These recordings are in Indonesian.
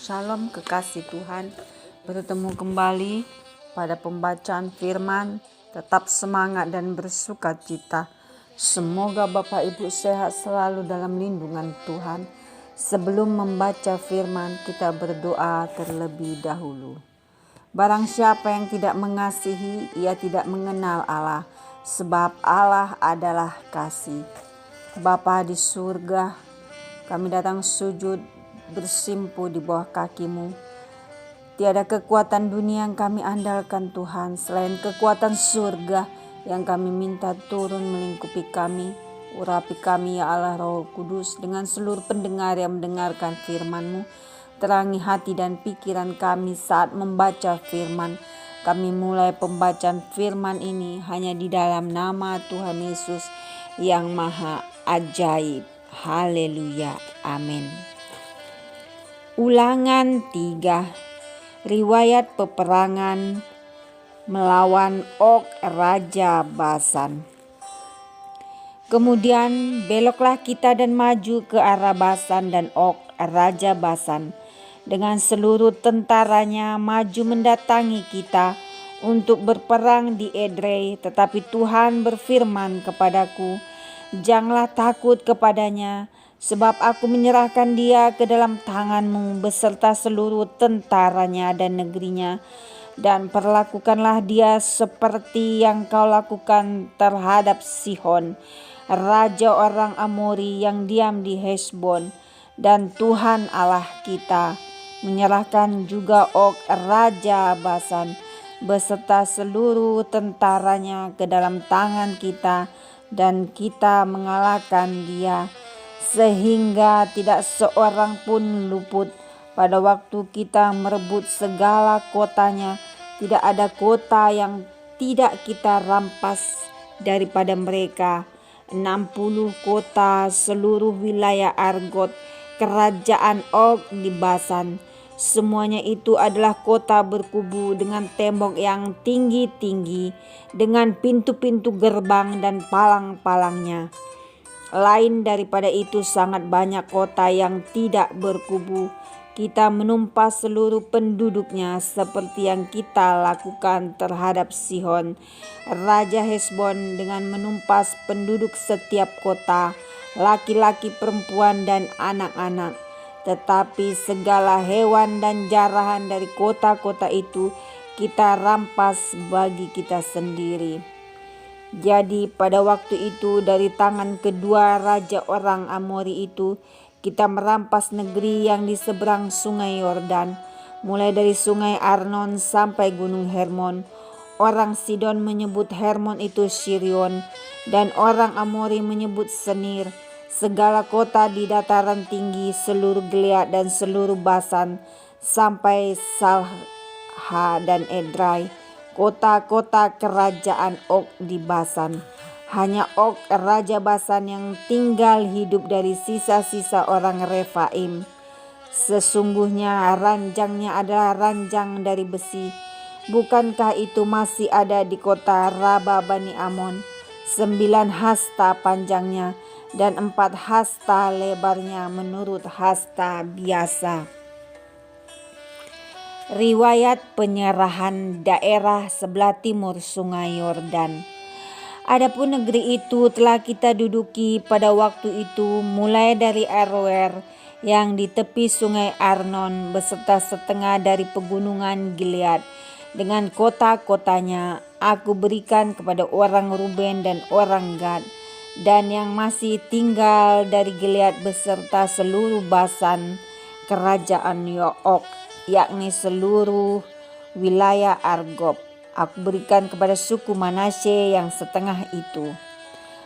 Shalom kekasih Tuhan, bertemu kembali pada pembacaan firman. Tetap semangat dan bersuka cita. Semoga Bapak Ibu sehat selalu dalam lindungan Tuhan. Sebelum membaca firman, kita berdoa terlebih dahulu. Barang siapa yang tidak mengasihi, ia tidak mengenal Allah, sebab Allah adalah kasih. Bapa di surga, kami datang sujud bersimpu di bawah kaki-Mu. Tiada kekuatan dunia yang kami andalkan Tuhan, selain kekuatan surga yang kami minta turun melingkupi kami. Urapi kami ya Allah Roh Kudus dengan seluruh pendengar yang mendengarkan firman-Mu. Terangi hati dan pikiran kami saat membaca firman. Kami mulai pembacaan firman ini hanya di dalam nama Tuhan Yesus yang maha ajaib. Haleluya. Amin. Ulangan 3. Riwayat peperangan melawan Og Raja Basan. Kemudian beloklah kita dan maju ke arah Basan, dan Og Raja Basan dengan seluruh tentaranya maju mendatangi kita untuk berperang di Edrei. Tetapi Tuhan berfirman kepadaku, janganlah takut kepadanya, sebab aku menyerahkan dia ke dalam tanganmu beserta seluruh tentaranya dan negerinya. Dan perlakukanlah dia seperti yang kau lakukan terhadap Sihon, raja orang Amori yang diam di Hesbon. Dan Tuhan Allah kita menyerahkan juga Og Raja Basan beserta seluruh tentaranya ke dalam tangan kita, dan kita mengalahkan dia, sehingga tidak seorang pun luput. Pada waktu kita merebut segala kotanya, tidak ada kota yang tidak kita rampas daripada mereka. 60 kota seluruh wilayah Argot, kerajaan Og di Basan. Semuanya itu adalah kota berkubu dengan tembok yang tinggi-tinggi, dengan pintu-pintu gerbang dan palang-palangnya. Lain daripada itu sangat banyak kota yang tidak berkubu. Kita menumpas seluruh penduduknya seperti yang kita lakukan terhadap Sihon, raja Hesbon, dengan menumpas penduduk setiap kota, laki-laki, perempuan, dan anak-anak. Tetapi segala hewan dan jarahan dari kota-kota itu kita rampas bagi kita sendiri. Jadi pada waktu itu dari tangan kedua raja orang Amori itu kita merampas negeri yang di seberang sungai Yordan, mulai dari sungai Arnon sampai gunung Hermon. Orang Sidon menyebut Hermon itu Sirion, dan orang Amori menyebut Senir. Segala kota di dataran tinggi, seluruh Gilead dan seluruh Basan, sampai Salha dan Edrei, kota-kota kerajaan Og di Basan. Hanya Og Raja Basan yang tinggal hidup dari sisa-sisa orang Refaim. Sesungguhnya ranjangnya adalah ranjang dari besi. Bukankah itu masih ada di kota Raba Bani Amon? 9 hasta panjangnya dan 4 hasta lebarnya menurut hasta biasa. Riwayat penyerahan daerah sebelah timur sungai Yordan. Adapun negeri itu telah kita duduki pada waktu itu, mulai dari Aroer yang di tepi sungai Arnon beserta setengah dari pegunungan Gilead dengan kota-kotanya. Aku berikan kepada orang Ruben dan orang Gad, dan yang masih tinggal dari Gilead beserta seluruh Basan, kerajaan Og, yakni seluruh wilayah Argob. Aku berikan kepada suku Manasye yang setengah itu.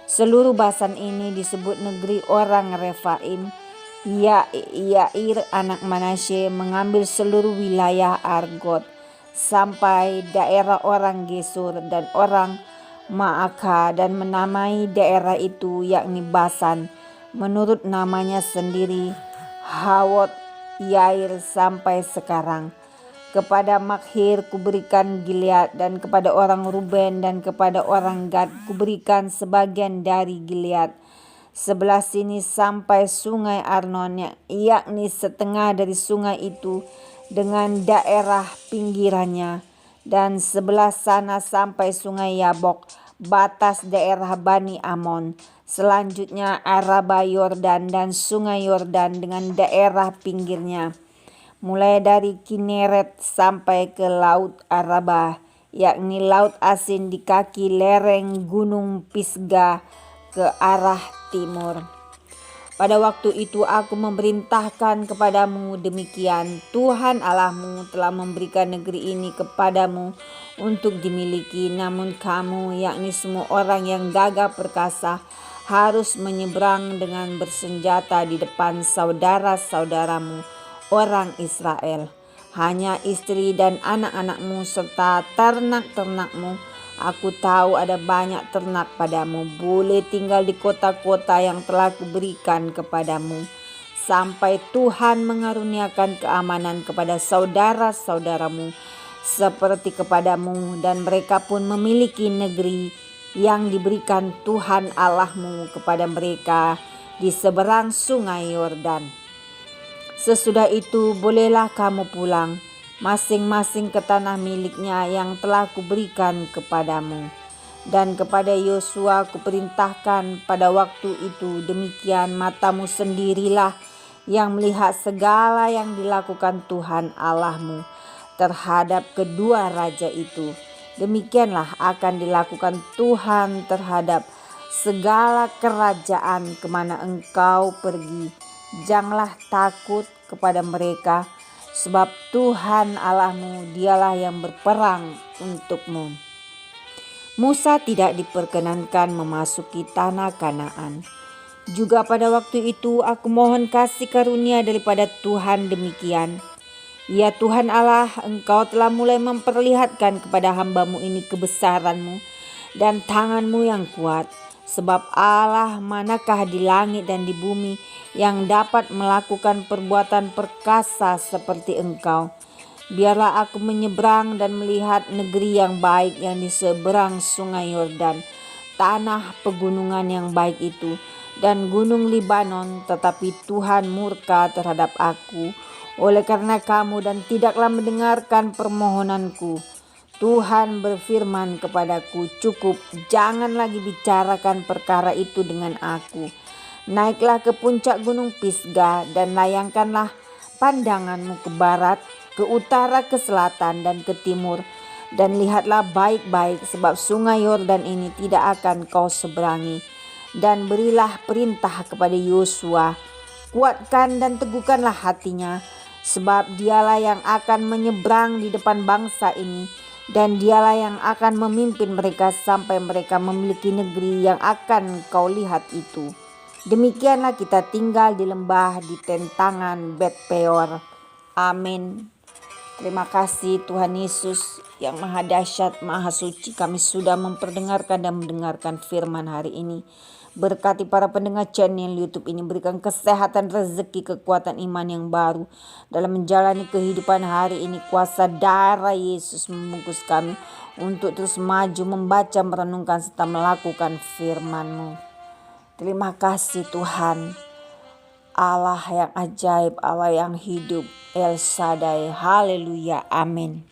Seluruh Basan ini disebut negeri orang Refaim. Yair anak Manasye mengambil seluruh wilayah Argot sampai daerah orang Gesur dan orang Maaka, dan menamai daerah itu yakni Basan menurut namanya sendiri, Hawot Yair sampai sekarang. Kepada Makhir kuberikan Gilead, dan kepada orang Ruben dan kepada orang Gad kuberikan sebagian dari Gilead. sebelah sini sampai sungai Arnon, yakni setengah dari sungai itu dengan daerah pinggirannya, dan sebelah sana sampai sungai Yabok, batas daerah Bani Amon. Selanjutnya Araba Yordan dan sungai Yordan dengan daerah pinggirnya, mulai dari Kineret sampai ke Laut Araba, yakni Laut Asin di kaki lereng Gunung Pisgah ke arah timur. Pada waktu itu aku memerintahkan kepadamu demikian, Tuhan Allahmu telah memberikan negeri ini kepadamu untuk dimiliki, namun kamu, yakni semua orang yang gagah perkasa, harus menyeberang dengan bersenjata di depan saudara-saudaramu, orang Israel. Hanya istri dan anak-anakmu serta ternak-ternakmu. Aku tahu ada banyak ternak padamu, boleh tinggal di kota-kota yang telah kuberikan kepadamu, sampai Tuhan mengaruniakan keamanan kepada saudara-saudaramu seperti kepadamu, dan mereka pun memiliki negeri yang diberikan Tuhan Allahmu kepada mereka di seberang sungai Yordan. Sesudah itu bolehlah kamu pulang, masing-masing ke tanah miliknya yang telah kuberikan kepadamu. Dan kepada Yosua kuperintahkan pada waktu itu, demikian matamu sendirilah yang melihat segala yang dilakukan Tuhan Allahmu terhadap kedua raja itu. Demikianlah akan dilakukan Tuhan terhadap segala kerajaan kemana engkau pergi. Janganlah takut kepada mereka, sebab Tuhan Allahmu dialah yang berperang untukmu. Musa tidak diperkenankan memasuki tanah Kanaan. Juga pada waktu itu aku mohon kasih karunia daripada Tuhan demikian. Ya Tuhan Allah, engkau telah mulai memperlihatkan kepada hambamu ini kebesaranmu dan tanganmu yang kuat. Sebab Allah manakah di langit dan di bumi yang dapat melakukan perbuatan perkasa seperti engkau. Biarlah aku menyeberang dan melihat negeri yang baik yang di seberang sungai Yordan, tanah pegunungan yang baik itu, dan gunung Libanon. Tetapi Tuhan murka terhadap aku oleh karena kamu dan tidaklah mendengarkan permohonanku. Tuhan berfirman kepadaku, cukup, jangan lagi bicarakan perkara itu dengan aku. Naiklah ke puncak gunung Pisgah dan layangkanlah pandanganmu ke barat, ke utara, ke selatan, dan ke timur. Dan lihatlah baik-baik, sebab sungai Yordan ini tidak akan kau seberangi. Dan berilah perintah kepada Yosua, kuatkan dan teguhkanlah hatinya, sebab dialah yang akan menyeberang di depan bangsa ini, dan dialah yang akan memimpin mereka sampai mereka memiliki negeri yang akan kau lihat itu. Demikianlah kita tinggal di lembah di tentangan Bet Peor. Amin. Terima kasih Tuhan Yesus yang maha dahsyat, maha suci. Kami sudah memperdengarkan dan mendengarkan firman hari ini. Berkati para pendengar channel YouTube ini, berikan kesehatan, rezeki, kekuatan iman yang baru dalam menjalani kehidupan hari ini. Kuasa darah Yesus membungkus kami untuk terus maju, membaca, merenungkan, serta melakukan firman-Mu. Terima kasih Tuhan, Allah yang ajaib, Allah yang hidup, El Shaddai. Haleluya, amin.